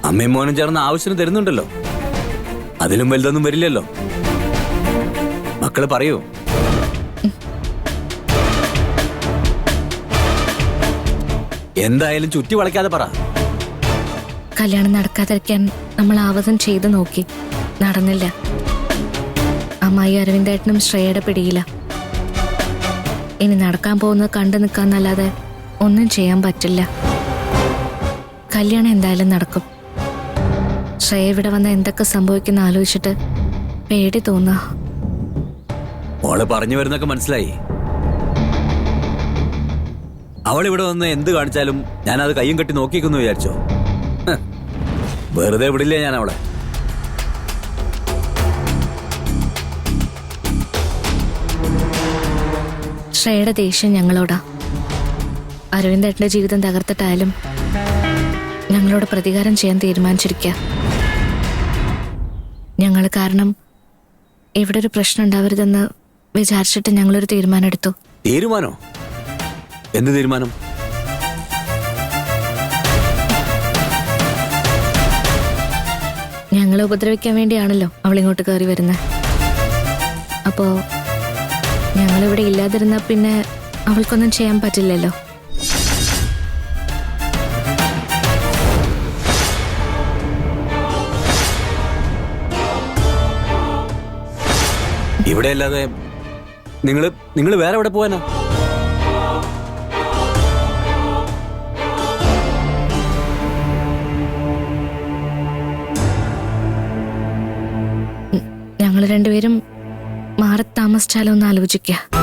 അമ്മയും മോനും ചേർന്ന് ആവശ്യത്തിന് തരുന്നുണ്ടല്ലോ. അതിലും വലുതൊന്നും വരില്ലല്ലോ. മക്കള് പറയൂ. എന്തായാലും ചുറ്റി വളയ്ക്കാതെ പറ. കല്യാണം നടക്കാതിരിക്കാൻ നമ്മൾ ആവതും ചെയ്തു നോക്കി, നടന്നില്ല. അമ്മായി അരവിന്ദേട്ടനും ശ്രേയയുടെ പിടിയില്ല. ഇനി നടക്കാൻ പോകുന്നത് കണ്ടു നിൽക്കാന്നല്ലാതെ ഒന്നും ചെയ്യാൻ പറ്റില്ല. കല്യാണം എന്തായാലും നടക്കും. ശ്രേയ ഇവിടെ വന്ന് എന്തൊക്കെ സംഭവിക്കുന്ന ആലോചിച്ചിട്ട് പേടി തോന്നാ. മോള് പറഞ്ഞു വരുന്നൊക്കെ മനസ്സിലായി. അവൾ ഇവിടെ വന്ന് എന്ത് കാണിച്ചാലും ഞാനത് കയ്യും കെട്ടി നോക്കിക്കുന്നു വിചാരിച്ചോ? വെറുതെ വിടില്ലേ ഞാൻ അവളെ. ശ്രേയയുടെ ദേഷ്യം ഞങ്ങളോടാ. അരവിന്ദേട്ടന്റെ ജീവിതം തകർത്തിട്ടായാലും ഞങ്ങളോട് പ്രതികാരം ചെയ്യാൻ തീരുമാനിച്ചിരിക്കുക. ഞങ്ങൾ കാരണം ഇവിടെ ഒരു പ്രശ്നം ഉണ്ടാവരുതെന്ന് വിചാരിച്ചിട്ട് ഞങ്ങളൊരു തീരുമാനം എടുത്തു. തീരുമാനോ? എന്ത് തീരുമാനം? ഞങ്ങളെ ഉപദ്രവിക്കാൻ വേണ്ടിയാണല്ലോ അവൾ ഇങ്ങോട്ട് കയറി വരുന്നത്. അപ്പോ ഞങ്ങളിവിടെ ഇല്ലാതിരുന്നാ പിന്നെ അവൾക്കൊന്നും ചെയ്യാൻ പറ്റില്ലല്ലോ. ഇവിടെ അല്ലാതെ നിങ്ങള് വേറെ എവിടെ പോവാനാ? ഞങ്ങൾ രണ്ടുപേരും മാറി താമസിച്ചാലോ എന്ന് ആലോചിക്കുക.